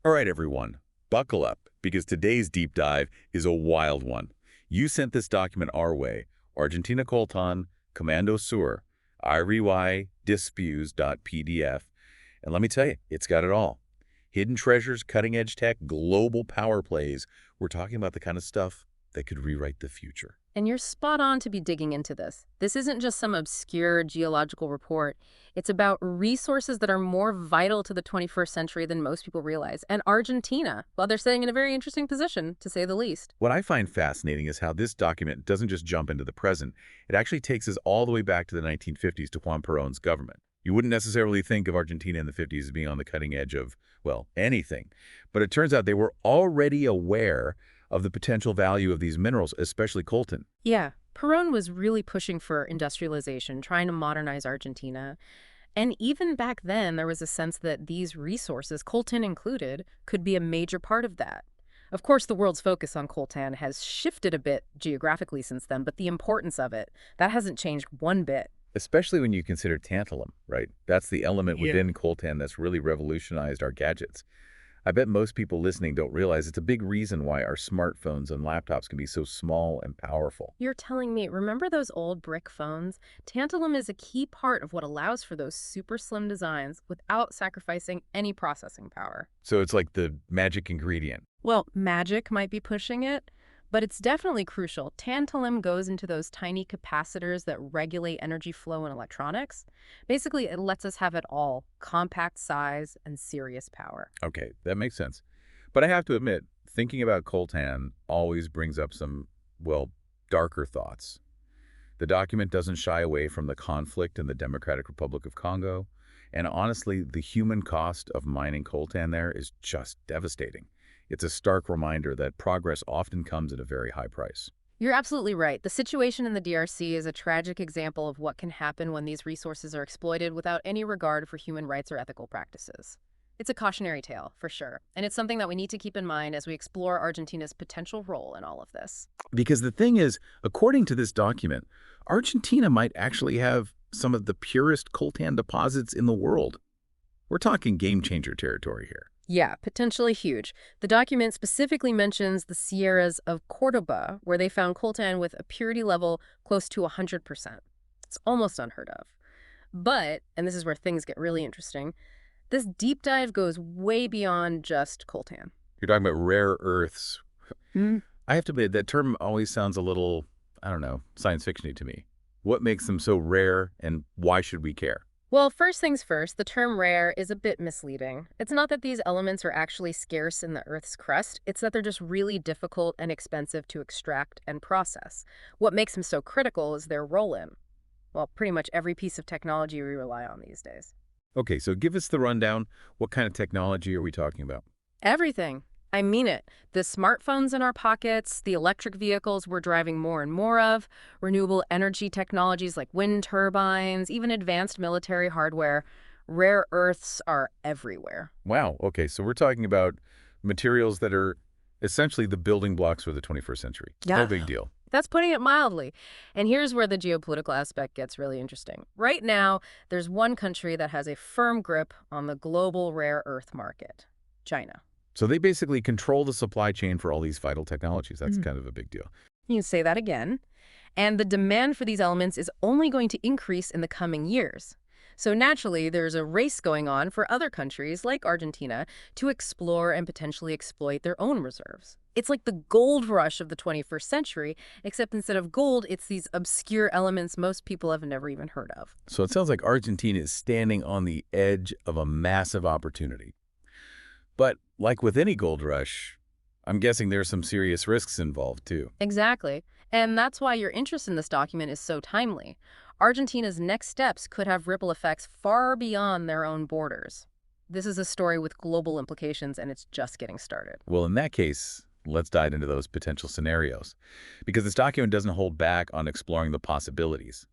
All right, everyone, buckle up, because today's deep dive is a wild one. You sent this document our way, Argentina Coltan, Comando sur, IRY Despues.pdf, and let me tell you, it's got it all. Hidden treasures, cutting-edge tech, global power plays. We're talking about the kind of stuff that could rewrite the future. And you're spot on to be digging into this. This isn't just some obscure geological report. It's about resources that are more vital to the 21st century than most people realize. And Argentina, well, they're sitting in a very interesting position, to say the least. What I find fascinating is how this document doesn't just jump into the present. It actually takes us all the way back to the 1950s to Juan Perón's government. You wouldn't necessarily think of Argentina in the 50s as being on the cutting edge of, well, anything. But it turns out they were already aware of the potential value of these minerals, especially coltan. Yeah, Perón was really pushing for industrialization, trying to modernize Argentina. And even back then, there was a sense that these resources, coltan included, could be a major part of that. Of course, the world's focus on coltan has shifted a bit geographically since then, but the importance of it, that hasn't changed one bit. Especially when you consider tantalum, right? That's the element within coltan that's really revolutionized our gadgets. I bet most people listening don't realize it's a big reason why our smartphones and laptops can be so small and powerful. You're telling me, remember those old brick phones? Tantalum is a key part of what allows for those super slim designs without sacrificing any processing power. So it's like the magic ingredient. Well, magic might be pushing it, but it's definitely crucial. Tantalum goes into those tiny capacitors that regulate energy flow in electronics. Basically, it lets us have it all: compact size and serious power. Okay, that makes sense. But I have to admit, thinking about coltan always brings up some, well, darker thoughts. The document doesn't shy away from the conflict in the Democratic Republic of Congo, and honestly, the human cost of mining coltan there is just devastating. It's a stark reminder that progress often comes at a very high price. You're absolutely right. The situation in the DRC is a tragic example of what can happen when these resources are exploited without any regard for human rights or ethical practices. It's a cautionary tale, for sure, and it's something that we need to keep in mind as we explore Argentina's potential role in all of this. Because the thing is, according to this document, Argentina might actually have some of the purest coltan deposits in the world. We're talking game-changer territory here. Yeah, potentially huge. The document specifically mentions the Sierras of Cordoba, where they found coltan with a purity level close to 100%. It's almost unheard of. But, and this is where things get really interesting, this deep dive goes way beyond just coltan. You're talking about rare earths. I have to admit, that term always sounds a little, I don't know, science fiction-y to me. What makes them so rare, and why should we care? Well, first things first, the term rare is a bit misleading. It's not that these elements are actually scarce in the Earth's crust, it's that they're just really difficult and expensive to extract and process. What makes them so critical is their role in, well, pretty much every piece of technology we rely on these days. Okay, so give us the rundown. What kind of technology are we talking about? Everything. I mean it. The smartphones in our pockets, the electric vehicles we're driving more and more of, renewable energy technologies like wind turbines, even advanced military hardware. Rare earths are everywhere. Wow, okay, so we're talking about materials that are essentially the building blocks for the 21st century. Yeah. No big deal. That's putting it mildly. And here's where the geopolitical aspect gets really interesting. Right now, there's one country that has a firm grip on the global rare earth market: China. So they basically control the supply chain for all these vital technologies. That's kind of a big deal. You can say that again. And the demand for these elements is only going to increase in the coming years. So naturally, there's a race going on for other countries like Argentina to explore and potentially exploit their own reserves. It's like the gold rush of the 21st century, except instead of gold, it's these obscure elements most people have never even heard of. So it sounds like Argentina is standing on the edge of a massive opportunity. But like with any gold rush, I'm guessing there's some serious risks involved too. Exactly. And that's why your interest in this document is so timely. Argentina's next steps could have ripple effects far beyond their own borders. This is a story with global implications, and it's just getting started. Well, in that case, let's dive into those potential scenarios. Because this document doesn't hold back on exploring the possibilities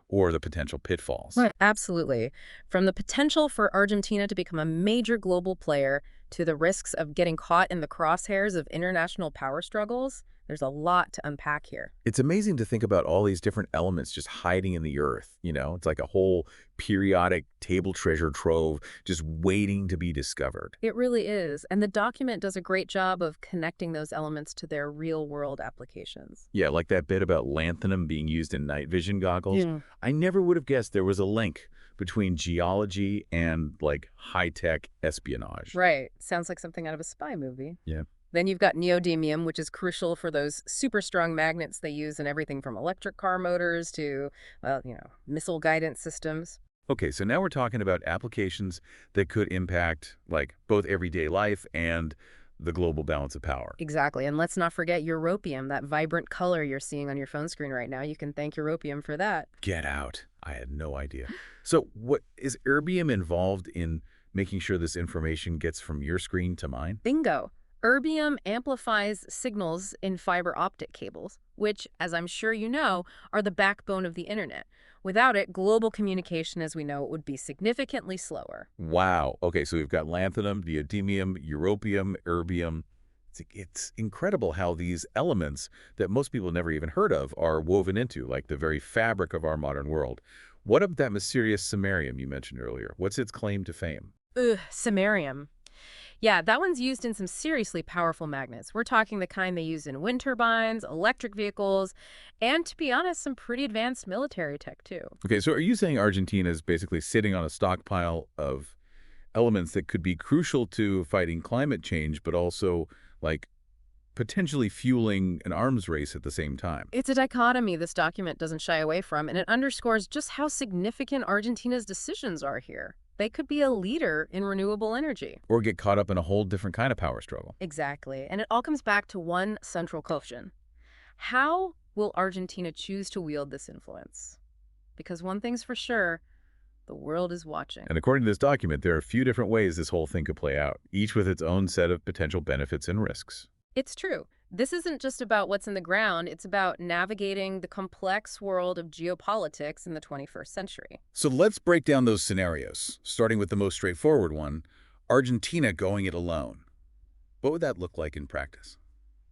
or the potential pitfalls. Right. Absolutely. From the potential for Argentina to become a major global player to the risks of getting caught in the crosshairs of international power struggles, There's a lot to unpack here. It's amazing to think about all these different elements just hiding in the earth, you know? It's like a whole periodic table treasure trove just waiting to be discovered. It really is, and the document does a great job of connecting those elements to their real-world applications. Yeah, like that bit about lanthanum being used in night vision goggles. Yeah. I never would have guessed there was a link between geology and, like, high-tech espionage. Right. Sounds like something out of a spy movie. Yeah. Then you've got neodymium, which is crucial for those super strong magnets they use in everything from electric car motors to, well, missile guidance systems. Okay, so now we're talking about applications that could impact, like, both everyday life and the global balance of power. Exactly. And let's not forget europium, that vibrant color you're seeing on your phone screen right now. You can thank europium for that. Get out. I had no idea. So what is erbium involved in making sure this information gets from your screen to mine? Bingo. Erbium amplifies signals in fiber optic cables, which, as I'm sure you know, are the backbone of the internet. Without it, global communication as we know it would be significantly slower. Wow. Okay, so we've got lanthanum, neodymium, europium, erbium. It's incredible how these elements that most people never even heard of are woven into, like, the very fabric of our modern world. What about that mysterious samarium you mentioned earlier? What's its claim to fame? Samarium. Yeah, that one's used in some seriously powerful magnets. We're talking the kind they use in wind turbines, electric vehicles, and, to be honest, some pretty advanced military tech, too. Okay, so are you saying Argentina is basically sitting on a stockpile of elements that could be crucial to fighting climate change, but also, like, potentially fueling an arms race at the same time? It's a dichotomy this document doesn't shy away from, and it underscores just how significant Argentina's decisions are here. They could be a leader in renewable energy. Or get caught up in a whole different kind of power struggle. Exactly. And it all comes back to one central question. How will Argentina choose to wield this influence? Because one thing's for sure, the world is watching. And according to this document, there are a few different ways this whole thing could play out, each with its own set of potential benefits and risks. It's true. This isn't just about what's in the ground. It's about navigating the complex world of geopolitics in the 21st century. So let's break down those scenarios, starting with the most straightforward one, Argentina going it alone. What would that look like in practice?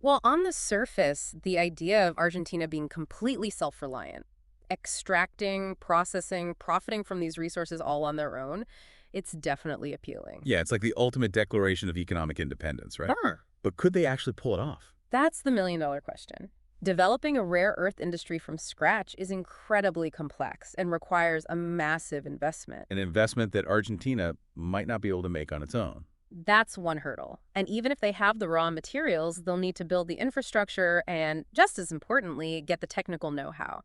Well, on the surface, the idea of Argentina being completely self-reliant, extracting, processing, profiting from these resources all on their own, it's definitely appealing. Yeah, it's like the ultimate declaration of economic independence, right? Sure. But could they actually pull it off? That's the million-dollar question. Developing a rare earth industry from scratch is incredibly complex and requires a massive investment. An investment that Argentina might not be able to make on its own. That's one hurdle. And even if they have the raw materials, they'll need to build the infrastructure and, just as importantly, get the technical know-how.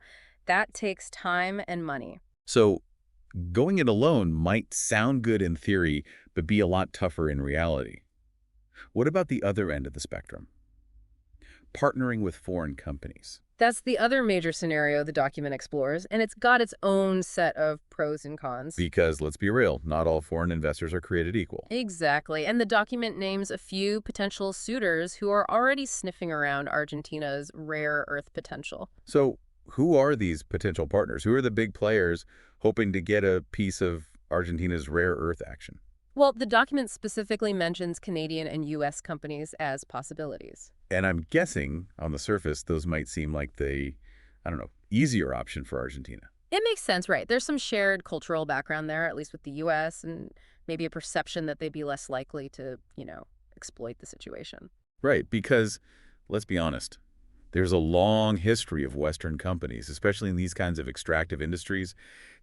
That takes time and money. So going it alone might sound good in theory, but be a lot tougher in reality. What about the other end of the spectrum? Partnering with foreign companies. That's the other major scenario the document explores, and it's got its own set of pros and cons. Because, let's be real, not all foreign investors are created equal. Exactly, and the document names a few potential suitors who are already sniffing around Argentina's rare earth potential. So who are these potential partners? Who are the big players hoping to get a piece of Argentina's rare earth action? Well, the document specifically mentions Canadian and U.S. companies as possibilities. And I'm guessing, on the surface, those might seem like the, easier option for Argentina. It makes sense, right? There's some shared cultural background there, at least with the U.S., and maybe a perception that they'd be less likely to, exploit the situation. Right, because, let's be honest, there's a long history of Western companies, especially in these kinds of extractive industries,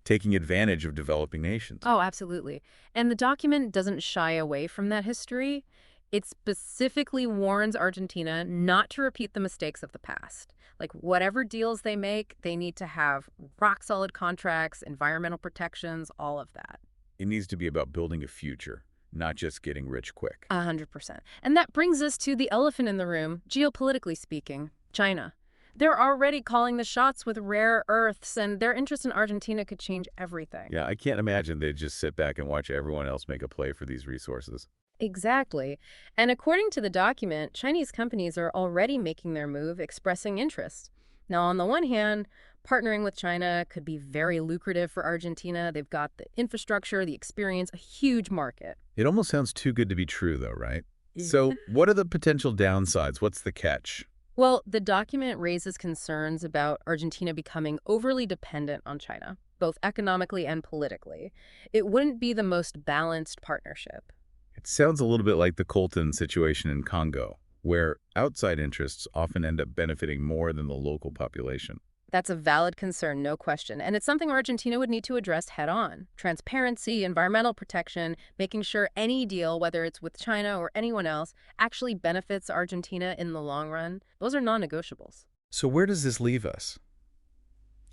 taking advantage of developing nations. Oh, absolutely. And the document doesn't shy away from that history. It specifically warns Argentina not to repeat the mistakes of the past. Like, whatever deals they make, they need to have rock-solid contracts, environmental protections, all of that. It needs to be about building a future, not just getting rich quick. 100%. And that brings us to the elephant in the room, geopolitically speaking, China. They're already calling the shots with rare earths, and their interest in Argentina could change everything. Yeah, I can't imagine they'd just sit back and watch everyone else make a play for these resources. Exactly. And according to the document, Chinese companies are already making their move, expressing interest. Now, on the one hand, partnering with China could be very lucrative for Argentina. They've got the infrastructure, the experience, a huge market. It almost sounds too good to be true, though, right? So what are the potential downsides? What's the catch? Well, the document raises concerns about Argentina becoming overly dependent on China, both economically and politically. It wouldn't be the most balanced partnership. It sounds a little bit like the Coltan situation in Congo, where outside interests often end up benefiting more than the local population. That's a valid concern, no question, and it's something Argentina would need to address head-on. Transparency, environmental protection, making sure any deal, whether it's with China or anyone else, actually benefits Argentina in the long run. Those are non-negotiables. So where does this leave us?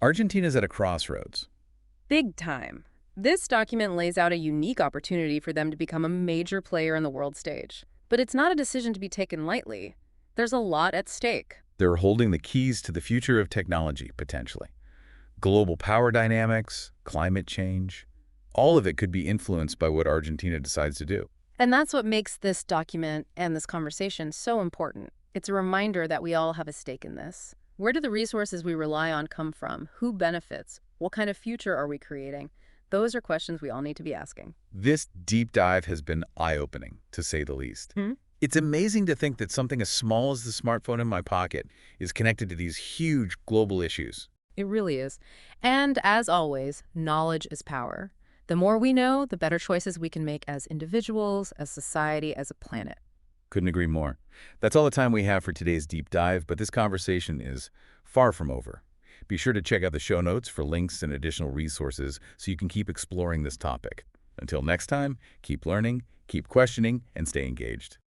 Argentina's at a crossroads. Big time. This document lays out a unique opportunity for them to become a major player on the world stage. But it's not a decision to be taken lightly. There's a lot at stake. They're holding the keys to the future of technology, potentially. Global power dynamics, climate change, all of it could be influenced by what Argentina decides to do. And that's what makes this document and this conversation so important. It's a reminder that we all have a stake in this. Where do the resources we rely on come from? Who benefits? What kind of future are we creating? Those are questions we all need to be asking. This deep dive has been eye-opening, to say the least. It's amazing to think that something as small as the smartphone in my pocket is connected to these huge global issues. It really is. And as always, knowledge is power. The more we know, the better choices we can make as individuals, as society, as a planet. Couldn't agree more. That's all the time we have for today's deep dive, but this conversation is far from over. Be sure to check out the show notes for links and additional resources so you can keep exploring this topic. Until next time, keep learning, keep questioning, and stay engaged.